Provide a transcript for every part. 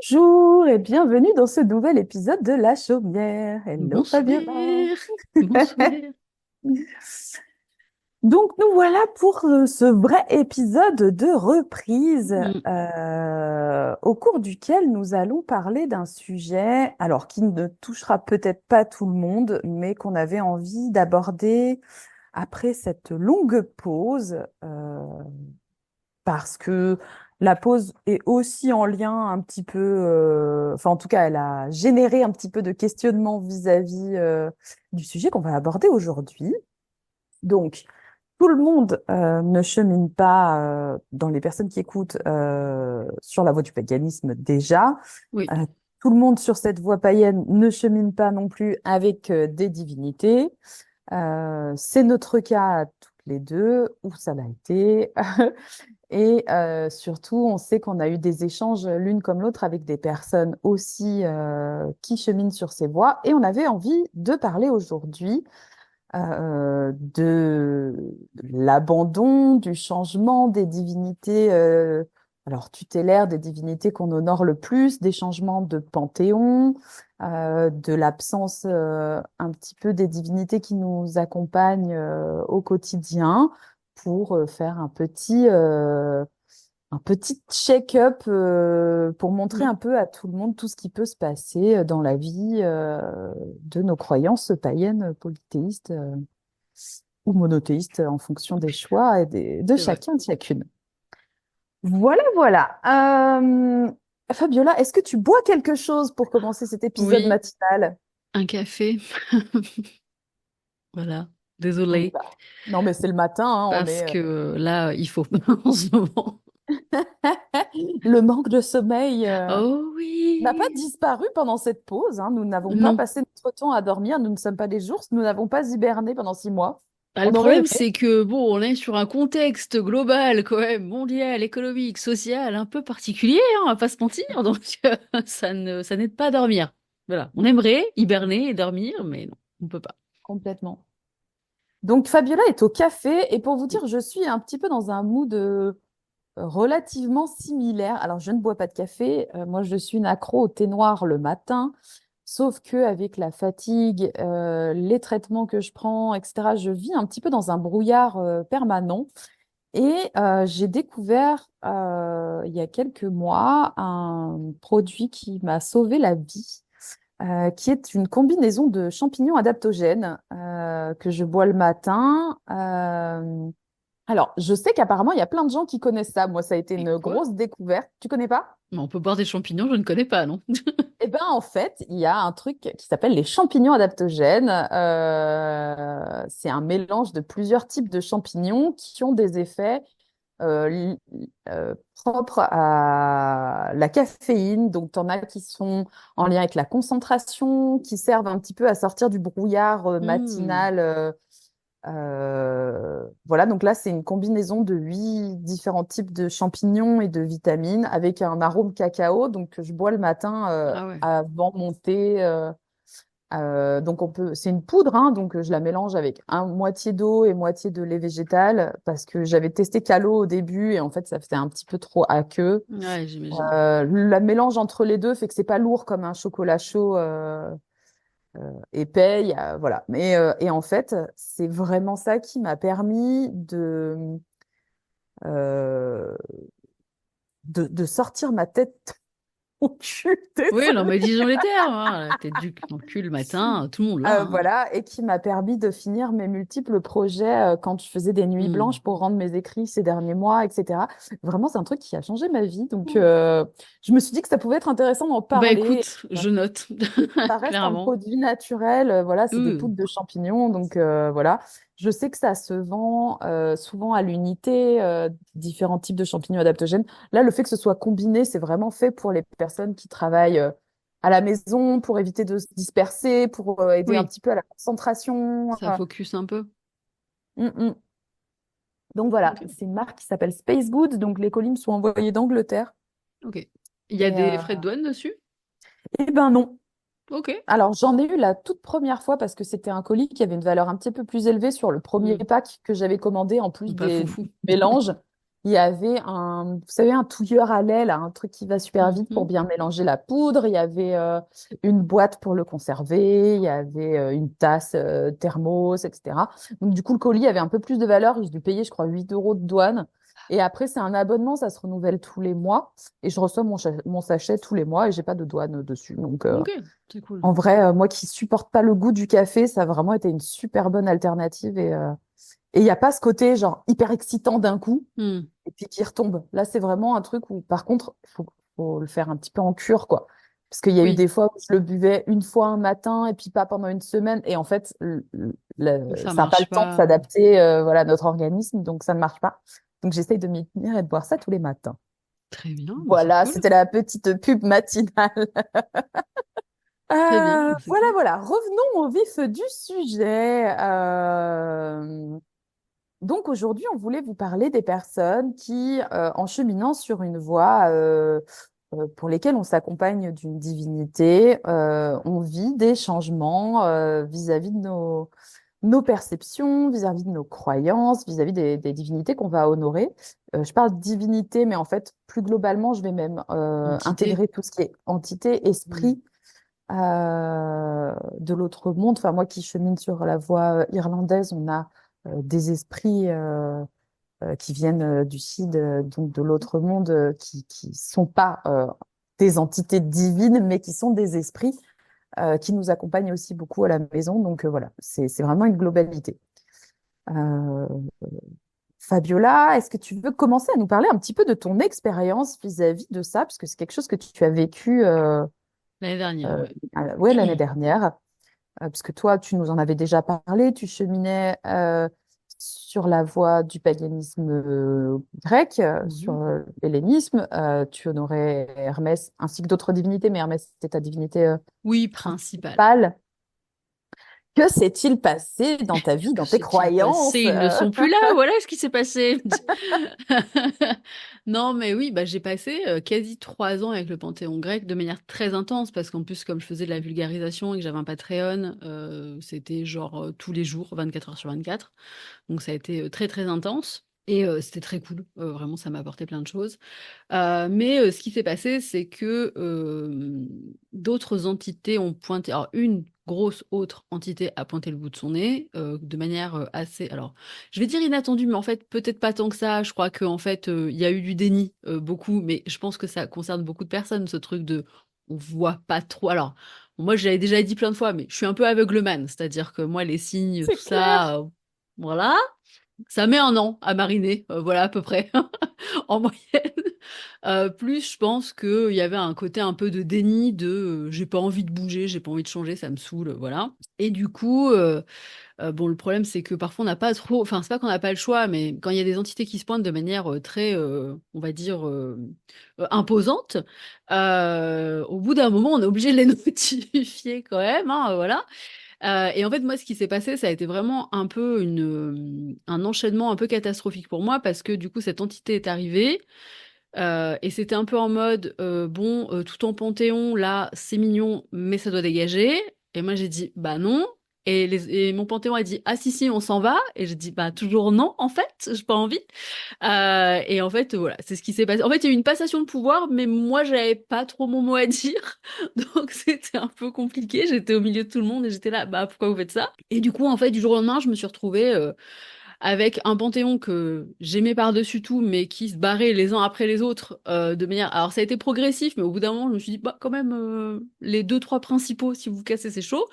Bonjour et bienvenue dans ce nouvel épisode de La Chaumière. Hello Fabiola. Bonsoir. Bonsoir. Donc nous voilà pour ce vrai épisode de reprise Mm. au cours duquel nous allons parler d'un sujet alors qui ne touchera peut-être pas tout le monde mais qu'on avait envie d'aborder après cette longue pause parce que la pause est aussi en lien un petit peu, enfin en tout cas, elle a généré un petit peu de questionnement vis-à-vis du sujet qu'on va aborder aujourd'hui. Donc, tout le monde ne chemine pas dans les personnes qui écoutent sur la voie du paganisme déjà. Oui, Euh, Tout le monde sur cette voie païenne ne chemine pas non plus avec des divinités. C'est notre cas toutes les deux, ou ça l'a été. Et surtout, on sait qu'on a eu des échanges l'une comme l'autre avec des personnes aussi qui cheminent sur ces voies. Et on avait envie de parler aujourd'hui de l'abandon, du changement des divinités, alors tutélaires, des divinités qu'on honore le plus, des changements de panthéon, de l'absence un petit peu des divinités qui nous accompagnent au quotidien pour faire un petit check-up pour montrer Mm. un peu à tout le monde tout ce qui peut se passer dans la vie de nos croyances païennes, polythéistes ou monothéistes en fonction des choix et de C'est vrai. chacun et de chacune. Voilà, voilà. Fabiola, est-ce que tu bois quelque chose pour commencer cet épisode Oui, matinal? un café. Voilà. Oui, Désolée. bah. Non, mais c'est le matin, hein, on Parce est que là, il faut en ce moment. le manque de sommeil. Oh N'a pas oui. disparu pendant cette pause, hein. Nous n'avons pas Non. passé notre temps à dormir. Nous ne sommes pas des ours. Nous n'avons pas hiberné pendant 6 mois. Bah, le On aurait problème, aimé. c'est que bon, on est sur un contexte global, quand même, mondial, économique, social, un peu particulier, hein, on va pas se mentir. Donc, ça n'aide pas à dormir. Voilà. On aimerait hiberner et dormir, mais non, on peut pas. Complètement. Donc Fabiola est au café et pour vous dire, je suis un petit peu dans un mood relativement similaire. Alors je ne bois pas de café. Moi, je suis une accro au thé noir le matin. Sauf que avec la fatigue, les traitements que je prends, etc., je vis un petit peu dans un brouillard permanent. Et j'ai découvert il y a quelques mois un produit qui m'a sauvé la vie, qui est une combinaison de champignons adaptogènes que je bois le matin. Alors, je sais qu'apparemment, il y a plein de gens qui connaissent ça. Moi, ça a été Et une quoi? grosse découverte. Tu connais pas? Mais on peut boire des champignons, je ne connais pas, non? Eh ben, en fait, il y a un truc qui s'appelle les champignons adaptogènes. C'est un mélange de plusieurs types de champignons qui ont des effets propres à la caféine. Donc, tu en as qui sont en lien avec la concentration, qui servent un petit peu à sortir du brouillard Hmm. matinal. Voilà, donc là, c'est une combinaison de 8 différents types de champignons et de vitamines avec un arôme cacao, donc que je bois le matin Ah ouais. avant mon thé. Donc c'est une poudre, hein, donc je la mélange avec un moitié d'eau et moitié de lait végétal parce que j'avais testé Calo au début et en fait ça faisait un petit peu trop aqueux. Ouais, j'imagine. Le mélange entre les deux fait que c'est pas lourd comme un chocolat chaud épais, voilà. Mais et en fait c'est vraiment ça qui m'a permis euh, de sortir ma tête au cul. Oui, non, mais disons les termes, hein. La tête du dans le cul le matin, tout le monde là, hein. Voilà, et qui m'a permis de finir mes multiples projets quand je faisais des nuits Hmm. blanches pour rendre mes écrits ces derniers mois, etc. Vraiment, c'est un truc qui a changé ma vie. Donc, je me suis dit que ça pouvait être intéressant d'en Bah parler. écoute, je note, Ça reste un clairement. produit naturel, voilà, c'est des Euh, poudres de champignons, donc voilà. Je sais que ça se vend souvent à l'unité, différents types de champignons adaptogènes. Là, le fait que ce soit combiné, c'est vraiment fait pour les personnes qui travaillent à la maison, pour éviter de se disperser, pour aider un oui, petit peu à la concentration. ça focus un peu. Mm, mm. Donc voilà, Ok. c'est une marque qui s'appelle Space Good, donc les colis me sont envoyés d'Angleterre. Ok. Il y a Et des frais de douane dessus? eh ben non. Ok. Alors, j'en ai eu la toute première fois parce que c'était un colis qui avait une valeur un petit peu plus élevée sur le premier Hmm. pack que j'avais commandé en plus Pas des foufou. mélanges. Il y avait vous savez, un touilleur à lait, là, un truc qui va super vite pour Mhm. bien mélanger la poudre. Il y avait une boîte pour le conserver. Il y avait une tasse thermos, etc. Donc, du coup, le colis avait un peu plus de valeur. J'ai dû payer, je crois, 8 euros de douane. Et après, c'est un abonnement, ça se renouvelle tous les mois. Et je reçois mon sachet tous les mois et j'ai pas de douane dessus. Donc, Ok, c'est cool. en vrai, moi qui supporte pas le goût du café, ça a vraiment été une super bonne alternative. Et il n'y a pas ce côté genre hyper excitant d'un coup Hmm. et puis qui retombe. Là, c'est vraiment un truc où, par contre, faut le faire un petit peu en cure, quoi. Parce qu'il y a eu Oui, des fois où je le buvais une fois un matin et puis pas pendant une semaine. Et en fait, ça ça n'a pas le marche temps de pas. s'adapter, voilà, à notre organisme, donc ça ne marche pas. Donc j'essaye de m'y tenir et de boire ça tous les matins. Très bien, bah c'est Voilà, cool. c'était la petite pub matinale. Très bien, bah c'est Voilà, cool. voilà. Revenons au vif du sujet. Donc aujourd'hui, on voulait vous parler des personnes qui, en cheminant sur une voie pour lesquelles on s'accompagne d'une divinité, on vit des changements vis-à-vis de nos perceptions, vis-à-vis de nos croyances, vis-à-vis des divinités qu'on va honorer. Je parle de divinité, mais en fait, plus globalement, je vais même Entité. intégrer tout ce qui est entité, Hmm. esprit de l'autre monde. Enfin, moi qui chemine sur la voie irlandaise, on a des esprits qui viennent du Sud, donc de l'autre monde, qui sont pas des entités divines, mais qui sont des esprits qui nous accompagnent aussi beaucoup à la maison. Donc voilà, c'est vraiment une globalité. Euh, Fabiola, est-ce que tu veux commencer à nous parler un petit peu de ton expérience vis-à-vis de ça, parce que c'est quelque chose que tu as vécu L'année dernière, ouais. ouais, l'année dernière. Parce que toi, tu nous en avais déjà parlé, tu cheminais sur la voie du paganisme grec, sur Mhm. l'hellénisme, tu honorais Hermès ainsi que d'autres divinités, mais Hermès c'était ta divinité Oui, principal. principale. Que s'est-il passé dans ta vie, Que dans tes s'est-il passé? croyances? Ils ne sont plus là, voilà ce qui s'est passé. Non, mais oui, bah, j'ai passé quasi 3 ans avec le Panthéon grec de manière très intense, parce qu'en plus, comme je faisais de la vulgarisation et que j'avais un Patreon, c'était genre tous les jours, 24 heures sur 24. Donc ça a été très très intense. Et c'était très cool, vraiment ça m'a apporté plein de choses. Mais ce qui s'est passé, c'est que d'autres entités ont pointé, alors une grosse autre entité a pointé le bout de son nez de manière assez, alors je vais dire inattendue, mais en fait peut-être pas tant que ça. Je crois qu'en fait il y a eu du déni beaucoup, mais je pense que ça concerne beaucoup de personnes, ce truc de on voit pas trop. Alors moi je l'avais déjà dit plein de fois, mais je suis un peu aveugleman, c'est-à-dire que moi les signes, tout C'est clair. ça, voilà, ça met un an à mariner, voilà à peu près en moyenne. Plus je pense qu'il y avait un côté un peu de déni de j'ai pas envie de bouger, j'ai pas envie de changer, ça me saoule, voilà. Et du coup, bon, le problème c'est que parfois on n'a pas trop, enfin c'est pas qu'on n'a pas le choix, mais quand il y a des entités qui se pointent de manière très, on va dire, imposante, au bout d'un moment on est obligé de les notifier quand même, hein, voilà. Et en fait, moi, ce qui s'est passé, ça a été vraiment un peu un enchaînement un peu catastrophique pour moi, parce que du coup, cette entité est arrivée. Et c'était un peu en mode, bon, tout en Panthéon, là, c'est mignon, mais ça doit dégager. Et moi, j'ai dit, bah non. Et mon Panthéon a dit, ah si, si, on s'en va. Et j'ai dit, bah toujours non, en fait, j'ai pas envie. Et en fait, voilà, c'est ce qui s'est passé. En fait, il y a eu une passation de pouvoir, mais moi, j'avais pas trop mon mot à dire. Donc, c'était un peu compliqué. J'étais au milieu de tout le monde et j'étais là, bah pourquoi vous faites ça? Et du coup, en fait, du jour au lendemain, je me suis retrouvée avec un Panthéon que j'aimais par-dessus tout, mais qui se barrait les uns après les autres de manière. Alors ça a été progressif, mais au bout d'un moment, je me suis dit, bah quand même, les deux, trois principaux, si vous cassez, c'est chaud.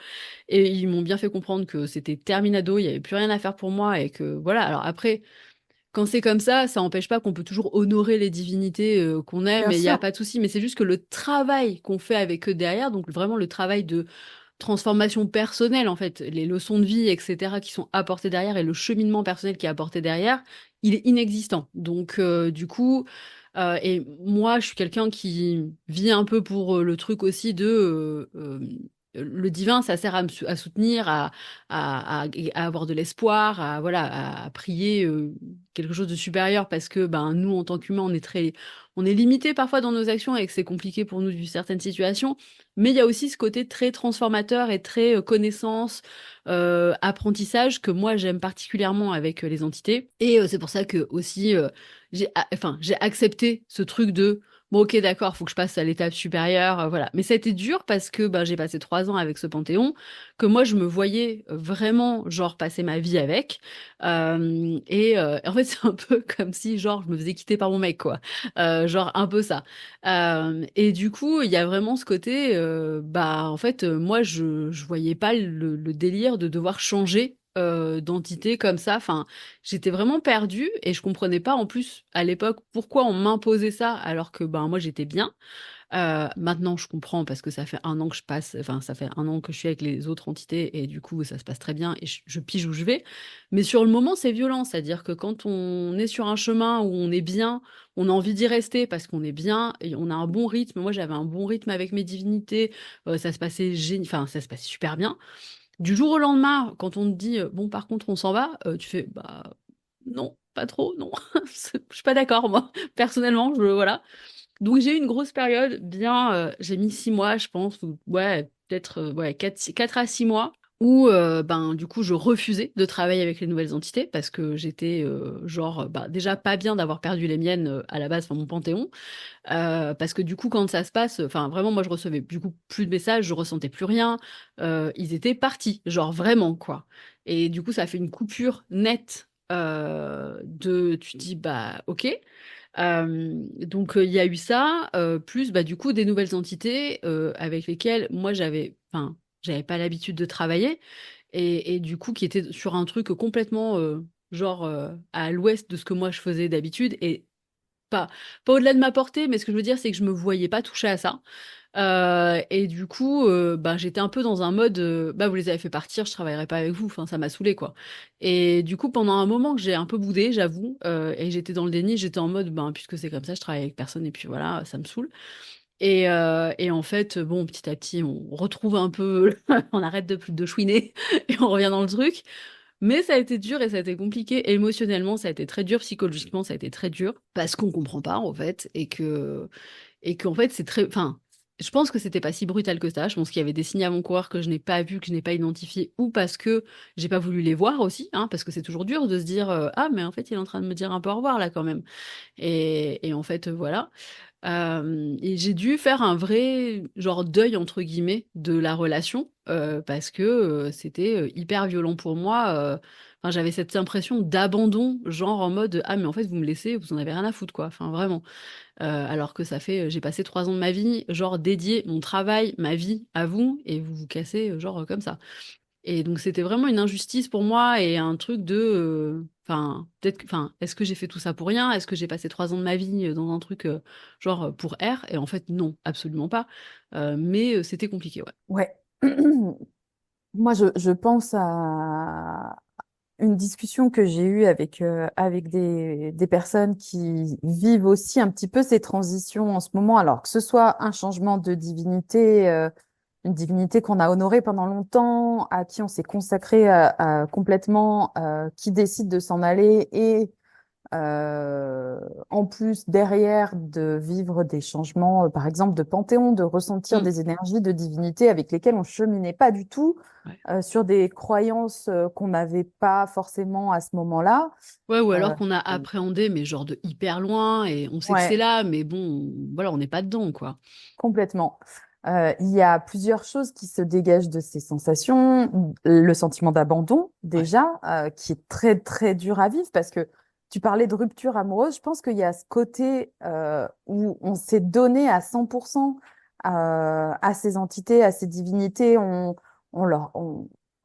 Et ils m'ont bien fait comprendre que c'était terminado, il n'y avait plus rien à faire pour moi, et que voilà. Alors après, quand c'est comme ça n'empêche pas qu'on peut toujours honorer les divinités qu'on aime, Bien et il n'y a sûr. pas de souci, mais c'est juste que le travail qu'on fait avec eux derrière, donc vraiment le travail de transformation personnelle, en fait, les leçons de vie, etc., qui sont apportées derrière et le cheminement personnel qui est apporté derrière, il est inexistant. Donc, du coup, et moi, je suis quelqu'un qui vit un peu pour le truc aussi de le divin, ça sert à soutenir, à avoir de l'espoir, à prier quelque chose de supérieur parce que ben nous en tant qu'humains on est limité parfois dans nos actions et que c'est compliqué pour nous dans certaines situations. Mais il y a aussi ce côté très transformateur et très connaissance, apprentissage que moi j'aime particulièrement avec les entités. Et c'est pour ça que aussi j'ai accepté ce truc de bon, ok, d'accord, faut que je passe à l'étape supérieure, voilà. Mais ça a été dur parce que ben, j'ai passé 3 ans avec ce panthéon, que moi je me voyais vraiment, genre, passer ma vie avec. En fait, c'est un peu comme si, genre, je me faisais quitter par mon mec, quoi. Genre, un peu ça. Et du coup, il y a vraiment ce côté, bah, en fait, moi, je voyais pas le délire de devoir changer. D'entité comme ça, enfin, j'étais vraiment perdue et je comprenais pas en plus à l'époque pourquoi on m'imposait ça alors que ben moi j'étais bien. Maintenant je comprends parce que ça fait un an que je passe, enfin ça fait un an que je suis avec les autres entités et du coup ça se passe très bien et je pige où je vais. Mais sur le moment c'est violent, c'est-à-dire que quand on est sur un chemin où on est bien, on a envie d'y rester parce qu'on est bien et on a un bon rythme. Moi j'avais un bon rythme avec mes divinités, ça se passait enfin ça se passait super bien. Du jour au lendemain, quand on te dit bon, par contre, on s'en va, tu fais bah non, pas trop, non. Je suis pas d'accord, moi. Personnellement, voilà. Donc j'ai eu une grosse période, bien, j'ai mis 6 mois, je pense, ou ouais, peut-être ouais, 4 à 6 mois, où ben du coup je refusais de travailler avec les nouvelles entités parce que j'étais genre bah, déjà pas bien d'avoir perdu les miennes à la base, enfin mon panthéon. Parce que du coup, quand ça se passe, enfin vraiment, moi je recevais du coup plus de messages, je ressentais plus rien. Ils étaient partis, genre vraiment quoi. Et du coup, ça fait une coupure nette tu te dis bah ok. Donc il y a eu ça, plus bah du coup des nouvelles entités avec lesquelles moi j'avais pas l'habitude de travailler et du coup qui étaient sur un truc complètement genre à l'ouest de ce que moi je faisais d'habitude et pas, pas au-delà de ma portée, mais ce que je veux dire, c'est que je me voyais pas toucher à ça. Et du coup, bah, j'étais un peu dans un mode, bah, vous les avez fait partir, je travaillerai pas avec vous. Enfin, ça m'a saoulé, quoi. Et du coup, pendant un moment que j'ai un peu boudé, j'avoue, et j'étais dans le déni, j'étais en mode, ben, puisque c'est comme ça, je travaille avec personne, et puis voilà, ça me saoule. Et en fait, bon, petit à petit, on retrouve un peu, on arrête de chouiner, et on revient dans le truc. Mais ça a été dur et ça a été compliqué. Émotionnellement, ça a été très dur. Psychologiquement, ça a été très dur. Parce qu'on comprend pas, en fait. Et qu'en fait, c'est très, enfin, je pense que c'était pas si brutal que ça. Je pense qu'il y avait des signes avant-coureurs que je n'ai pas vus, que je n'ai pas identifiés, ou parce que j'ai pas voulu les voir aussi, hein, parce que c'est toujours dur de se dire, ah, mais en fait, il est en train de me dire un peu au revoir, là, quand même. Et en fait, voilà. Et j'ai dû faire un vrai genre deuil entre guillemets de la relation parce que c'était hyper violent pour moi. Enfin, j'avais cette impression d'abandon, genre en mode ah mais en fait vous me laissez, vous en avez rien à foutre quoi. Enfin vraiment. Alors que ça fait j'ai passé 3 ans de ma vie genre dédié mon travail, ma vie à vous et vous vous cassez genre comme ça. Et donc c'était vraiment une injustice pour moi et un truc de, enfin peut-être, enfin est-ce que j'ai fait tout ça pour rien? Est-ce que j'ai passé 3 ans de ma vie dans un truc genre pour R? Et en fait non, absolument pas. Mais c'était compliqué, ouais. Ouais. Moi, je pense à une discussion que j'ai eue avec des personnes qui vivent aussi un petit peu ces transitions en ce moment, alors que ce soit un changement de divinité, une divinité qu'on a honorée pendant longtemps, à qui on s'est consacré complètement, qui décide de s'en aller et en plus derrière de vivre des changements, par exemple de panthéon, de ressentir Mm. des énergies de divinité avec lesquelles on cheminait pas du tout, Ouais. sur des croyances qu'on n'avait pas forcément à ce moment-là. Ouais, ou alors Euh, qu'on a appréhendé, mais genre de hyper loin, et on sait que c'est ouais, là, mais bon, voilà, on n'est pas dedans, quoi. complètement. Il y a plusieurs choses qui se dégagent de ces sensations. Le sentiment d'abandon, Ouais. déjà, qui est très, très dur à vivre parce que tu parlais de rupture amoureuse. Je pense qu'il y a ce côté où on s'est donné à 100% à ces entités, à ces divinités.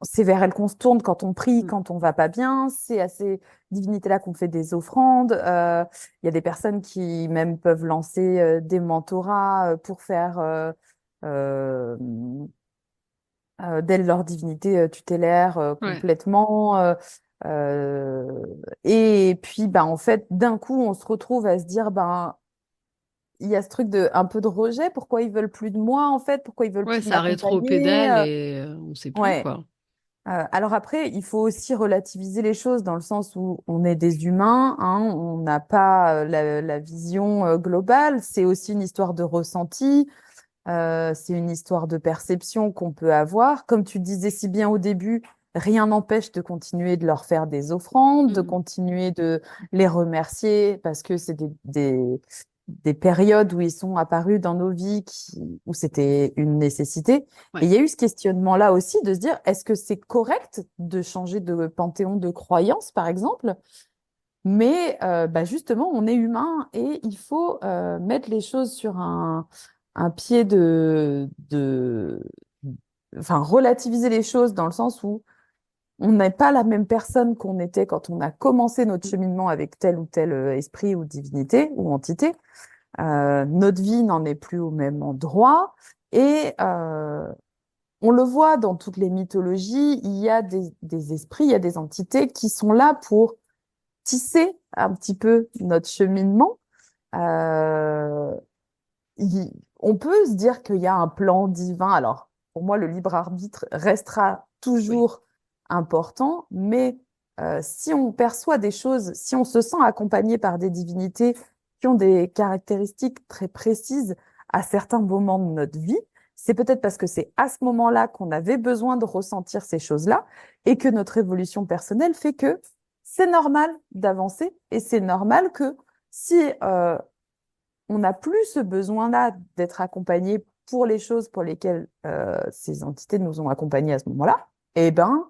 C'est vers elles qu'on se tourne quand on prie, Mm. quand on va pas bien. C'est à ces divinités-là qu'on fait des offrandes. Il y a des personnes qui même peuvent lancer des mentorats pour faire euh, d'elles leur divinité tutélaire Ouais. complètement. Euh, et puis, ben, en fait, d'un coup, on se retrouve à se dire, ben, il y a ce truc de un peu de rejet. Pourquoi ils veulent plus de moi, en fait? Pourquoi ils veulent Ouais, plus ça m'accompagner? rétro-pédale et on sait plus, Ouais. quoi. Alors après, il faut aussi relativiser les choses dans le sens où on est des humains, hein, on n'a pas la vision globale. C'est aussi une histoire de ressenti, c'est une histoire de perception qu'on peut avoir. Comme tu disais si bien au début, rien n'empêche de continuer de leur faire des offrandes, de Mm. continuer de les remercier parce que c'est des périodes où ils sont apparus dans nos vies où c'était une nécessité. Et Ouais. il y a eu ce questionnement-là aussi de se dire, est-ce que c'est correct de changer de panthéon de croyance, par exemple? Mais bah justement, on est humain et il faut mettre les choses sur un pied enfin, relativiser les choses dans le sens où on n'est pas la même personne qu'on était quand on a commencé notre cheminement avec tel ou tel esprit ou divinité ou entité. Notre vie n'en est plus au même endroit et on le voit dans toutes les mythologies, il y a des esprits, il y a des entités qui sont là pour tisser un petit peu notre cheminement. Euh, on peut se dire qu'il y a un plan divin. Alors, pour moi, le libre arbitre restera Oui. toujours important, mais si on perçoit des choses, si on se sent accompagné par des divinités qui ont des caractéristiques très précises à certains moments de notre vie, c'est peut-être parce que c'est à ce moment-là qu'on avait besoin de ressentir ces choses-là et que notre évolution personnelle fait que c'est normal d'avancer et c'est normal que si on n'a plus ce besoin-là d'être accompagné pour les choses pour lesquelles ces entités nous ont accompagnés à ce moment-là, eh ben,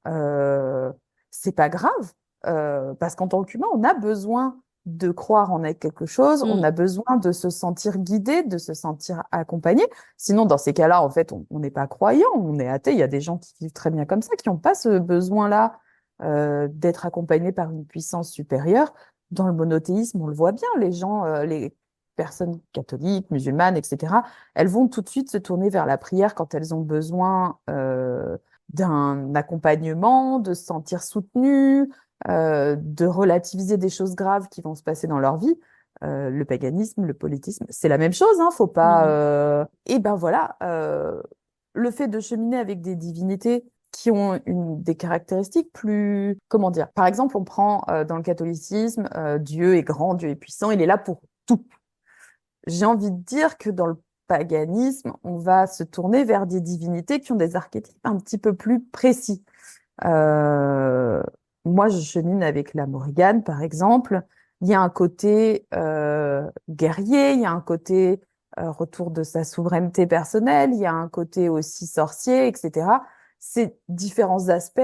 euh, c'est pas grave. Parce qu'en tant qu'humain, on a besoin de croire en quelque chose, on Mm. a besoin de se sentir guidé, de se sentir accompagné. Sinon, dans ces cas-là, en fait, on n'est pas croyant, on est athée. Il y a des gens qui vivent très bien comme ça, qui n'ont pas ce besoin-là d'être accompagnés par une puissance supérieure. Dans le monothéisme, on le voit bien, les gens, les personnes catholiques, musulmanes, etc., elles vont tout de suite se tourner vers la prière quand elles ont besoin d'un accompagnement, de se sentir soutenues, de relativiser des choses graves qui vont se passer dans leur vie. Le paganisme, le politisme, c'est la même chose, hein, faut pas. Mm. Et ben voilà, le fait de cheminer avec des divinités qui ont des caractéristiques plus, comment dire. Par exemple, on prend dans le catholicisme, Dieu est grand, Dieu est puissant, il est là pour tout. J'ai envie de dire que dans le paganisme, on va se tourner vers des divinités qui ont des archétypes un petit peu plus précis. Euh, Moi, je chemine avec la Morrigan, par exemple. Il y a un côté guerrier, il y a un côté retour de sa souveraineté personnelle, il y a un côté aussi sorcier, etc. C'est différents aspects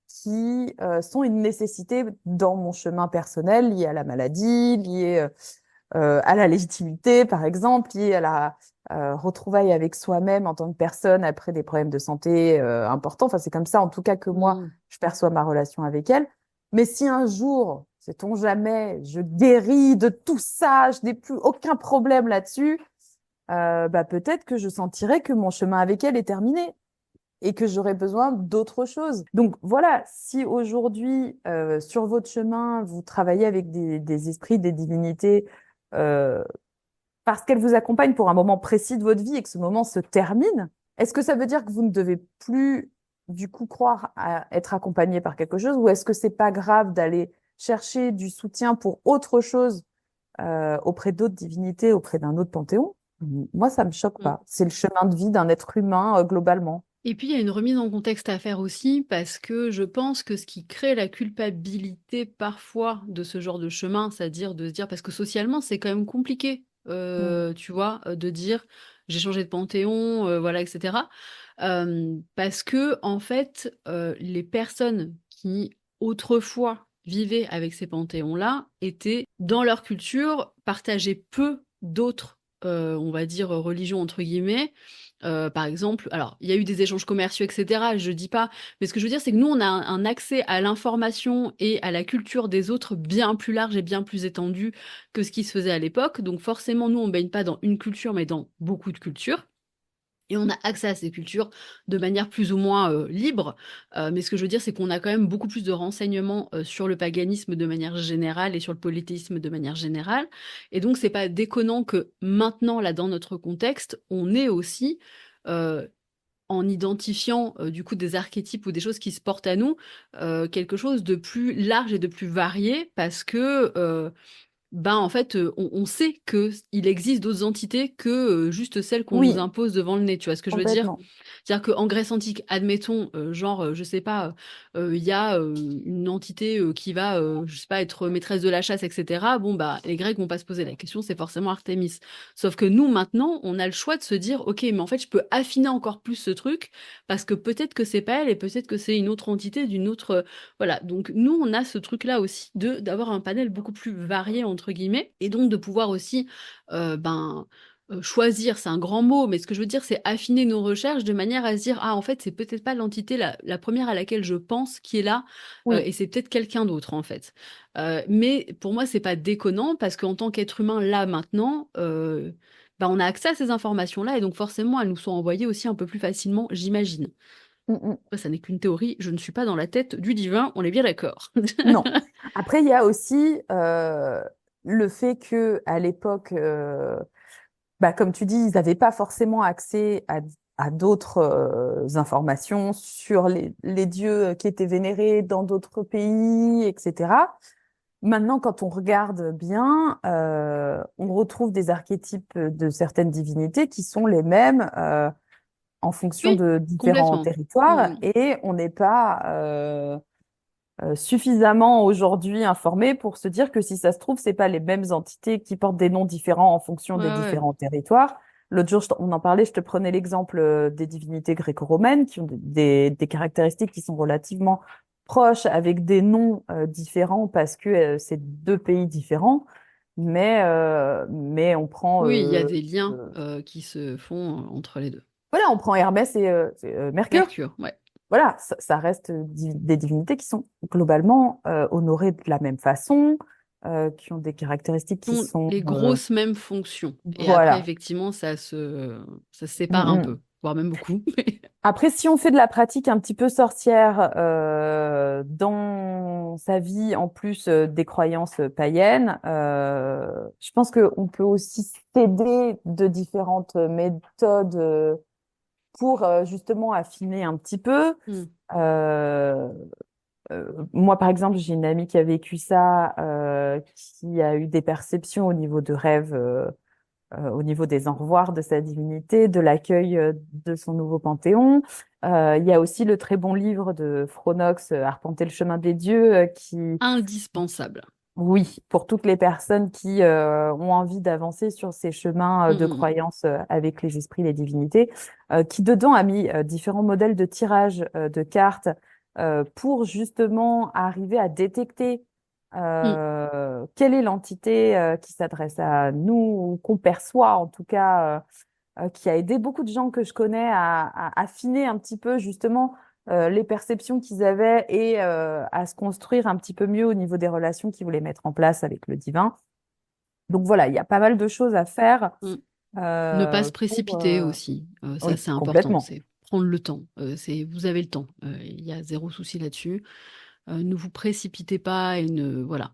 qui sont une nécessité dans mon chemin personnel, liés à la maladie, liés à la légitimité, par exemple, liée à la retrouvaille avec soi-même en tant que personne après des problèmes de santé importants. Enfin, c'est comme ça, en tout cas, que moi, Mm. je perçois ma relation avec elle. Mais si un jour, sait-on jamais, je guéris de tout ça, je n'ai plus aucun problème là-dessus, bah, peut-être que je sentirai que mon chemin avec elle est terminé et que j'aurais besoin d'autre chose. Donc voilà, si aujourd'hui, sur votre chemin, vous travaillez avec des esprits, des divinités, euh, parce qu'elles vous accompagnent pour un moment précis de votre vie et que ce moment se termine, est-ce que ça veut dire que vous ne devez plus, du coup, croire à être accompagné par quelque chose ou est-ce que c'est pas grave d'aller chercher du soutien pour autre chose auprès d'autres divinités, auprès d'un autre panthéon? Moi, ça me choque Mm. pas. C'est le chemin de vie d'un être humain globalement. Et puis, il y a une remise en contexte à faire aussi, parce que je pense que ce qui crée la culpabilité parfois de ce genre de chemin, c'est-à-dire de se dire, parce que socialement, c'est quand même compliqué, Mm. tu vois, de dire, j'ai changé de panthéon, voilà, etc. Parce que, en fait, les personnes qui, autrefois, vivaient avec ces panthéons-là, étaient, dans leur culture, partageaient peu d'autres, on va dire, religions, entre guillemets, par exemple, alors il y a eu des échanges commerciaux, etc. Je dis pas, mais ce que je veux dire, c'est que nous, on a un accès à l'information et à la culture des autres bien plus large et bien plus étendu que ce qui se faisait à l'époque. Donc forcément, nous, on baigne pas dans une culture, mais dans beaucoup de cultures. Et on a accès à ces cultures de manière plus ou moins libre. Mais ce que je veux dire, c'est qu'on a quand même beaucoup plus de renseignements sur le paganisme de manière générale et sur le polythéisme de manière générale. Et donc, c'est pas déconnant que maintenant, là, dans notre contexte, on ait aussi, euh, en identifiant du coup des archétypes ou des choses qui se portent à nous, quelque chose de plus large et de plus varié parce que ben, en fait, on sait que il existe d'autres entités que juste celles qu'on nous Oui, impose devant le nez. Tu vois ce que je veux dire? complètement. C'est-à-dire qu'en Grèce antique, admettons, genre, je sais pas, il y a une entité qui va, je sais pas, être maîtresse de la chasse, etc. Bon, bah, les Grecs vont pas se poser la question, c'est forcément Artémis. Sauf que nous, maintenant, on a le choix de se dire, ok, mais en fait, je peux affiner encore plus ce truc parce que peut-être que c'est pas elle et peut-être que c'est une autre entité d'une autre. Voilà. Donc, nous, on a ce truc-là aussi de d'avoir un panel beaucoup plus varié entre guillemets et donc de pouvoir aussi, ben choisir, c'est un grand mot, mais ce que je veux dire, c'est affiner nos recherches de manière à se dire, ah, en fait, c'est peut-être pas l'entité la première à laquelle je pense qui est là, Oui. et c'est peut-être quelqu'un d'autre, en fait. Mais pour moi, c'est pas déconnant parce qu'en tant qu'être humain, là, maintenant, bah, on a accès à ces informations-là et donc forcément, elles nous sont envoyées aussi un peu plus facilement, j'imagine. Mm, mm. Après, ça n'est qu'une théorie, je ne suis pas dans la tête du divin, on est bien d'accord. Non. Après, il y a aussi le fait que à l'époque, bah, comme tu dis, ils n'avaient pas forcément accès à d'autres informations sur les dieux qui étaient vénérés dans d'autres pays, etc. Maintenant, quand on regarde bien, on retrouve des archétypes de certaines divinités qui sont les mêmes en fonction Oui, de différents complètement. territoires Mm. et on n'est pas suffisamment aujourd'hui informé pour se dire que si ça se trouve, c'est pas les mêmes entités qui portent des noms différents en fonction Ouais, des ouais. différents territoires. L'autre jour, on en parlait, je te prenais l'exemple des divinités gréco-romaines qui ont des caractéristiques qui sont relativement proches avec des noms différents parce que c'est deux pays différents, mais on prend Oui, il y a des liens qui se font entre les deux. voilà, on prend Hermès et Mercure. Mercure, ouais. Voilà, ça reste des divinités qui sont globalement honorées de la même façon, qui ont des caractéristiques qui Ont sont les grosses mêmes fonctions. Et après, voilà. effectivement, ça se Mm, sépare un mm. peu, voire même beaucoup. Après, si on fait de la pratique un petit peu sorcière dans sa vie, en plus des croyances païennes, je pense qu'on peut aussi s'aider de différentes méthodes pour justement affiner un petit peu. Hmm. Euh, Moi, par exemple, j'ai une amie qui a vécu ça, qui a eu des perceptions au niveau de rêves, au niveau des au revoir de sa divinité, de l'accueil de son nouveau panthéon. Il y a aussi le très bon livre de Fronox, Arpenter le chemin des dieux, qui, Indispensable. oui, pour toutes les personnes qui ont envie d'avancer sur ces chemins Hmm, de hmm, hmm. croyance avec les esprits, les divinités, qui dedans a mis différents modèles de tirage de cartes pour justement arriver à détecter Hmm. quelle est l'entité qui s'adresse à nous, ou qu'on perçoit en tout cas, qui a aidé beaucoup de gens que je connais à affiner un petit peu justement les perceptions qu'ils avaient et à se construire un petit peu mieux au niveau des relations qu'ils voulaient mettre en place avec le divin. Donc voilà, il y a pas mal de choses à faire Hmm. Ne pas se pour... précipiter aussi, ça Oui, c'est important, complètement. c'est prendre le temps, vous avez le temps, il y a zéro souci là-dessus. Ne vous précipitez pas et ne voilà.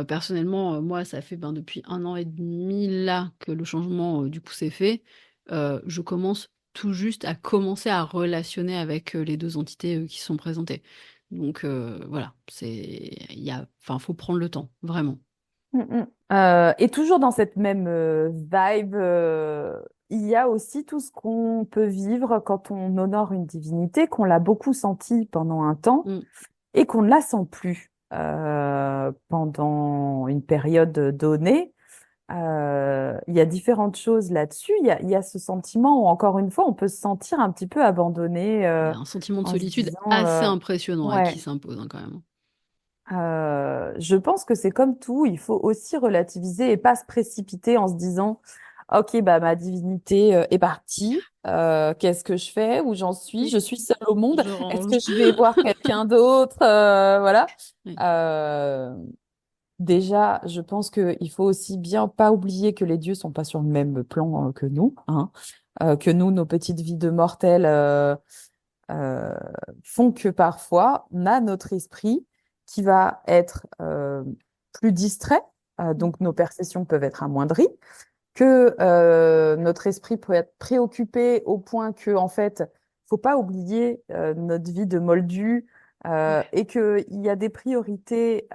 Personnellement, moi, ça fait ben, depuis 1 an et demi là que le changement du coup s'est fait. Je commence tout juste à commencer à relationner avec les deux entités qui sont présentées. Donc voilà, enfin, faut prendre le temps, vraiment. Mm, mm. Et toujours dans cette même vibe, il y a aussi tout ce qu'on peut vivre quand on honore une divinité, qu'on l'a beaucoup senti pendant un temps Mm. et qu'on ne la sent plus pendant une période donnée. Il y a différentes choses là-dessus. Il y a ce sentiment où, encore une fois, on peut se sentir un petit peu abandonné Il y a un sentiment de en se solitude disant, assez impressionnant ouais, qui s'impose hein, quand même. je pense que c'est comme tout, il faut aussi relativiser et pas se précipiter en se disant, OK, bah ma divinité est partie. Qu'est-ce que je fais? Où j'en suis? Mm. Je suis seule au monde. Je Est-ce que range. je vais voir quelqu'un d'autre? Voilà. Oui. Euh, Déjà, je pense qu'il faut aussi bien pas oublier que les dieux sont pas sur le même plan que nous, hein. que nous, nos petites vies de mortels euh, font que parfois, on a notre esprit qui va être plus distrait, donc nos perceptions peuvent être amoindries, que notre esprit peut être préoccupé au point que, en fait, faut pas oublier notre vie de moldu Ouais, et qu'il y a des priorités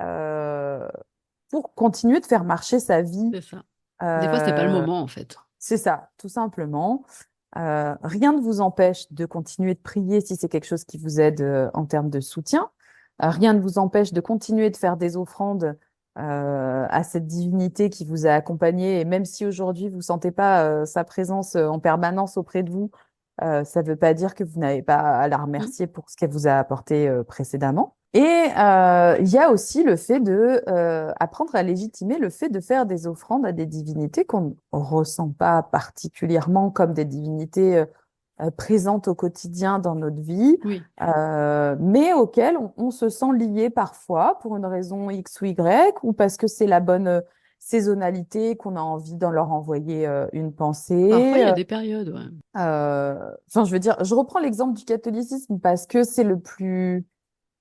pour continuer de faire marcher sa vie. c'est ça. Des fois, c'est pas le Euh, moment, en fait. c'est ça, tout simplement. Rien ne vous empêche de continuer de prier si c'est quelque chose qui vous aide en termes de soutien. Rien ne vous empêche de continuer de faire des offrandes à cette divinité qui vous a accompagné. Et même si aujourd'hui vous sentez pas sa présence en permanence auprès de vous, ça ne veut pas dire que vous n'avez pas à la Mm. remercier pour ce qu'elle vous a apporté précédemment. Et il y a aussi le fait de apprendre à légitimer le fait de faire des offrandes à des divinités qu'on ne ressent pas particulièrement comme des divinités présentes au quotidien dans notre vie, Oui. mais auxquelles on se sent lié parfois pour une raison X ou Y, ou parce que c'est la bonne saisonnalité qu'on a envie d'en leur envoyer une Parfois, il pensée. y a des périodes, ouais. Enfin, je veux dire, je reprends l'exemple du catholicisme parce que c'est le plus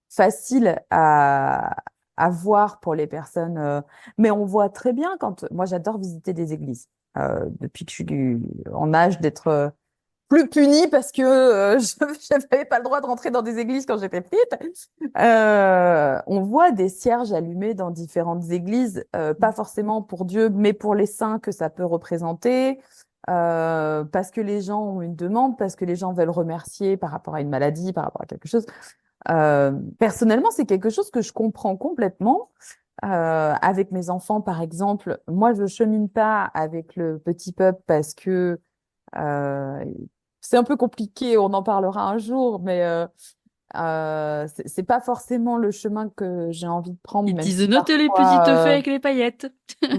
facile à voir pour les personnes. Mais on voit très bien quand... Moi, j'adore visiter des églises. Depuis que je suis en âge d'être plus punie parce que je n'avais pas le droit de rentrer dans des églises quand j'étais petite. On voit des cierges allumés dans différentes églises, pas forcément pour Dieu, mais pour les saints que ça peut représenter. Parce que les gens ont une demande, parce que les gens veulent remercier par rapport à une maladie, par rapport à quelque chose. Personnellement, c'est quelque chose que je comprends complètement. Avec mes enfants, par exemple, moi, je chemine pas avec le petit peuple parce que euh, c'est un peu compliqué. On en parlera un jour, mais c'est pas forcément le chemin que j'ai envie de prendre, Ils même disent si note les petites feuilles parfois, avec les paillettes.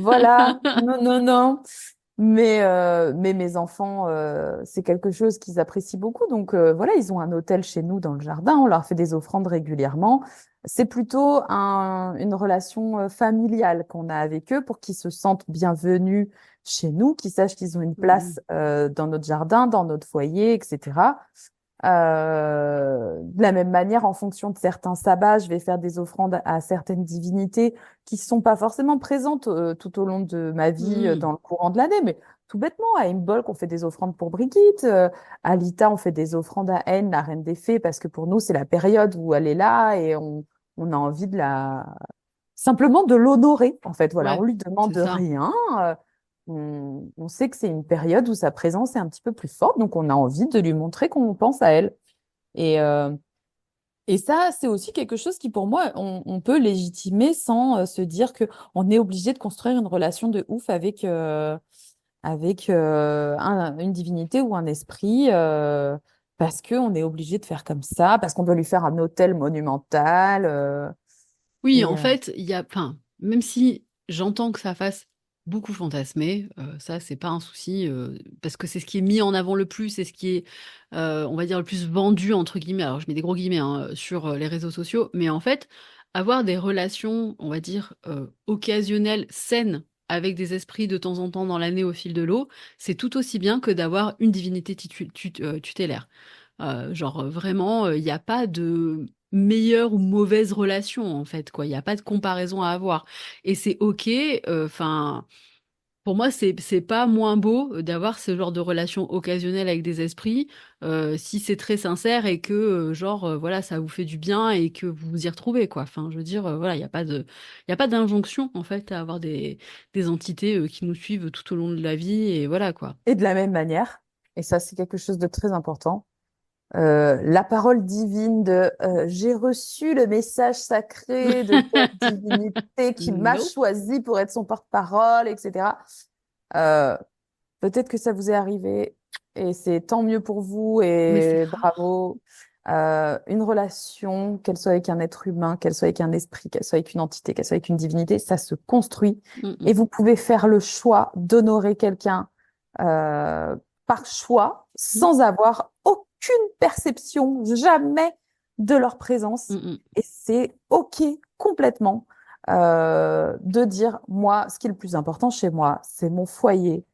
voilà, non, non, non. Mais mes enfants, c'est quelque chose qu'ils apprécient beaucoup. Donc voilà, ils ont un hôtel chez nous dans le jardin. On leur fait des offrandes régulièrement. C'est plutôt une relation familiale qu'on a avec eux pour qu'ils se sentent bienvenus chez nous, qu'ils sachent qu'ils ont une Mm. place dans notre jardin, dans notre foyer, etc. De la même manière, en fonction de certains sabbats, je vais faire des offrandes à certaines divinités qui sont pas forcément présentes tout au long de ma vie Mm. dans le courant de l'année, mais tout bêtement, à Imbolc, on fait des offrandes pour Brigitte, à Lita, on fait des offrandes à Aine, la reine des fées, parce que pour nous, c'est la période où elle est là et on a envie de la simplement de l'honorer, en fait. Voilà, on Ouais, lui demande c'est de ça. rien. On sait que c'est une période où sa présence est un petit peu plus forte, donc on a envie de lui montrer qu'on pense à elle. Et, euh, et ça, c'est aussi quelque chose qui, pour moi, on peut légitimer sans se dire que on est obligé de construire une relation de ouf avec une divinité ou un esprit, parce qu'on est obligé de faire comme ça, parce qu'on doit lui faire un autel monumental. Oui, Et en fait, il y a, enfin, même si j'entends que ça fasse beaucoup fantasmer, ça, c'est pas un souci, parce que c'est ce qui est mis en avant le plus, c'est ce qui est, on va dire, le plus vendu, entre guillemets. Alors, je mets des gros guillemets hein, sur les réseaux sociaux, mais en fait, avoir des relations, on va dire, occasionnelles, saines, avec des esprits de temps en temps dans l'année au fil de l'eau, c'est tout aussi bien que d'avoir une divinité tutélaire. Genre vraiment, il n'y a pas de meilleure ou mauvaise relation en fait, quoi. Il n'y a pas de comparaison à avoir. Et c'est ok. Enfin, pour moi, c'est pas moins beau d'avoir ce genre de relation occasionnelle avec des esprits si c'est très sincère et que genre voilà, ça vous fait du bien et que vous vous y retrouvez quoi. Enfin, je veux dire, voilà, il y a pas d'injonction en fait à avoir des entités qui nous suivent tout au long de la vie et voilà quoi. Et de la même manière, et ça c'est quelque chose de très important, la parole divine de j'ai reçu le message sacré de telle divinité qui m'a Nope. choisi pour être son porte-parole, etc. Euh, Peut-être que ça vous est arrivé et c'est tant mieux pour vous Mais c'est et rare. bravo. Une relation, qu'elle soit avec un être humain, qu'elle soit avec un esprit, qu'elle soit avec une entité, qu'elle soit avec une divinité, ça se construit Mm, et mm, vous pouvez faire le choix d'honorer quelqu'un euh, par choix mm, sans avoir aucune perception jamais de leur présence. mm, mm. Et c'est OK complètement de dire, moi, ce qui est le plus important chez moi, c'est mon foyer,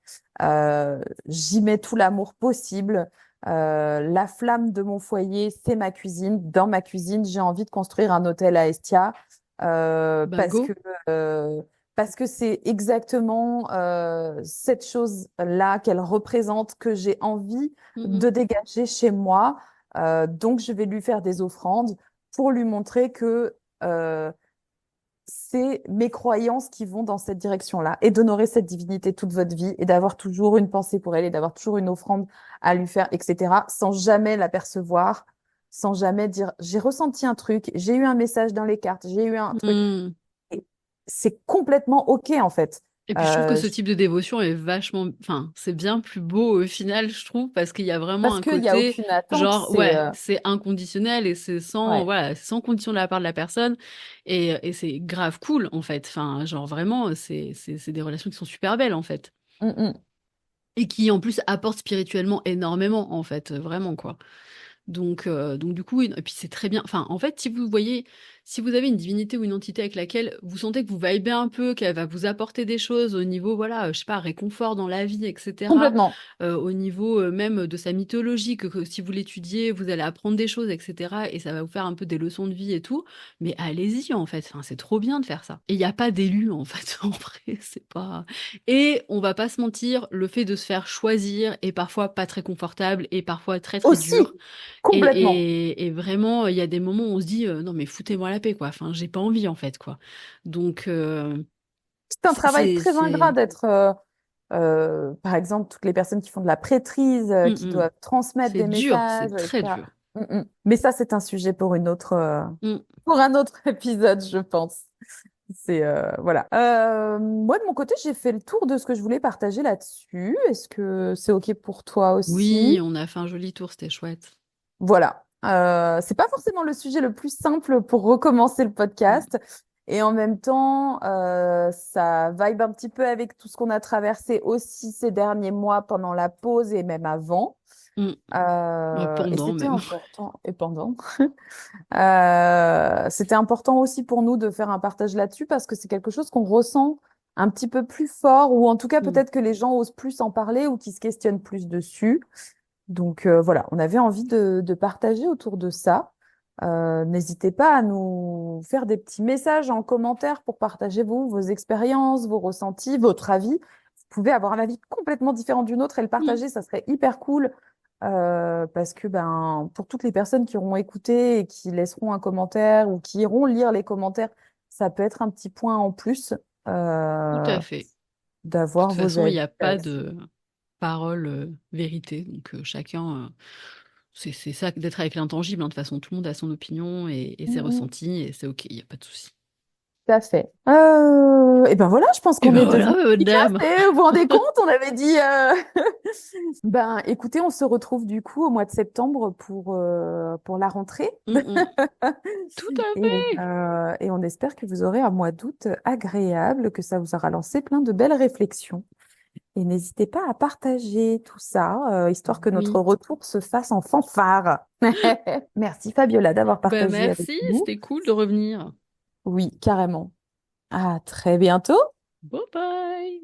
J'y mets tout l'amour possible. La flamme de mon foyer, c'est ma cuisine. Dans ma cuisine, j'ai envie de construire un hôtel à Estia euh, Bah, parce que go. euh, parce que c'est exactement cette chose-là qu'elle représente que j'ai envie Mm, de dégager chez moi. Donc, je vais lui faire des offrandes pour lui montrer que euh, c'est mes croyances qui vont dans cette direction-là et d'honorer cette divinité toute votre vie et d'avoir toujours une pensée pour elle et d'avoir toujours une offrande à lui faire, etc., sans jamais l'apercevoir, sans jamais dire j'ai ressenti un truc, j'ai eu un message dans les cartes, j'ai eu un mm. truc. Mm. Et c'est complètement OK en fait. Et puis je trouve que Euh, ce je- type de dévotion est vachement, enfin, c'est bien plus beau au final, je trouve, parce qu'il y a vraiment Parce un qu'il n'y a côté, aucune attente, genre, c'est ouais, c'est inconditionnel et c'est sans, ouais. voilà, c'est sans condition de la part de la personne. Et c'est grave cool, en fait. Enfin, genre vraiment, c'est des relations qui sont super belles, en fait. Mm, mm. Et qui, en plus, apportent spirituellement énormément, en fait, vraiment, quoi. Donc du coup, et puis c'est très bien. Enfin, en fait, si vous voyez, si vous avez une divinité ou une entité avec laquelle vous sentez que vous vibez un peu, qu'elle va vous apporter des choses au niveau, voilà, je sais pas, réconfort dans la vie, etc. Complètement. Au niveau même de sa mythologie, que si vous l'étudiez, vous allez apprendre des choses, etc. Et ça va vous faire un peu des leçons de vie et tout. Mais allez-y, en fait. Enfin, c'est trop bien de faire ça. Et il n'y a pas d'élu, en fait. En vrai, c'est pas. Et on va pas se mentir, le fait de se faire choisir est parfois pas très confortable et parfois très très dur. Aussi, complètement. Et vraiment, il y a des moments où on se dit non mais foutez-moi la paix quoi. Enfin, j'ai pas envie en fait quoi. Donc C'est un travail très ingrat c'est d'être par exemple, toutes les personnes qui font de la prêtrise, Mm, qui mm. doivent transmettre C'est des dur, messages, c'est très etc. dur. Mais ça, c'est un sujet pour une autre, Mm. pour un autre épisode, je pense. C'est voilà. Moi, de mon côté, j'ai fait le tour de ce que je voulais partager là-dessus. Est-ce que c'est OK pour toi Oui, aussi? on a fait un joli tour, c'était chouette. Voilà. C'est pas forcément le sujet le plus simple pour recommencer le Mm. podcast. Et en même temps, ça vibe un petit peu avec tout ce qu'on a traversé aussi ces derniers mois pendant la pause et même avant. Mm. Bah, Et pendant c'était même. important, et pendant. C'était important aussi pour nous de faire un partage là-dessus parce que c'est quelque chose qu'on ressent un petit peu plus fort, ou en tout cas Mm. peut-être que les gens osent plus en parler ou qui se questionnent plus dessus. Donc voilà, on avait envie de partager autour de ça. N'hésitez pas à nous faire des petits messages en commentaire pour partager vos expériences, vos ressentis, votre avis. Vous pouvez avoir un avis complètement différent du nôtre et le Mm. partager, ça serait hyper cool. Parce que ben, pour toutes les personnes qui auront écouté et qui laisseront un commentaire ou qui iront lire les commentaires, ça peut être un petit point en plus Tout euh, à fait. De d'avoir toute vos façon, il avis n'y a pas là-dessus. de parole vérité. Donc chacun, c'est ça d'être avec l'intangible. Hein. De toute façon, tout le monde a son opinion et ses Mhm. ressentis et c'est OK, il n'y a pas de souci. Tout à fait. Et ben voilà, je pense Et qu'on ben est voilà, devenu bonne efficace. dame. Et vous vous rendez compte, on avait dit. Ben, écoutez, on se retrouve du coup au mois de septembre pour la rentrée. Mm, mm. Tout à fait. Et on espère que vous aurez un mois d'août agréable, que ça vous aura lancé plein de belles réflexions. Et n'hésitez pas à partager tout ça, histoire que notre Oui. retour se fasse en fanfare. Merci Fabiola d'avoir Ben partagé avec merci, nous. c'était cool de revenir. Oui, carrément. À très bientôt. Bye bye.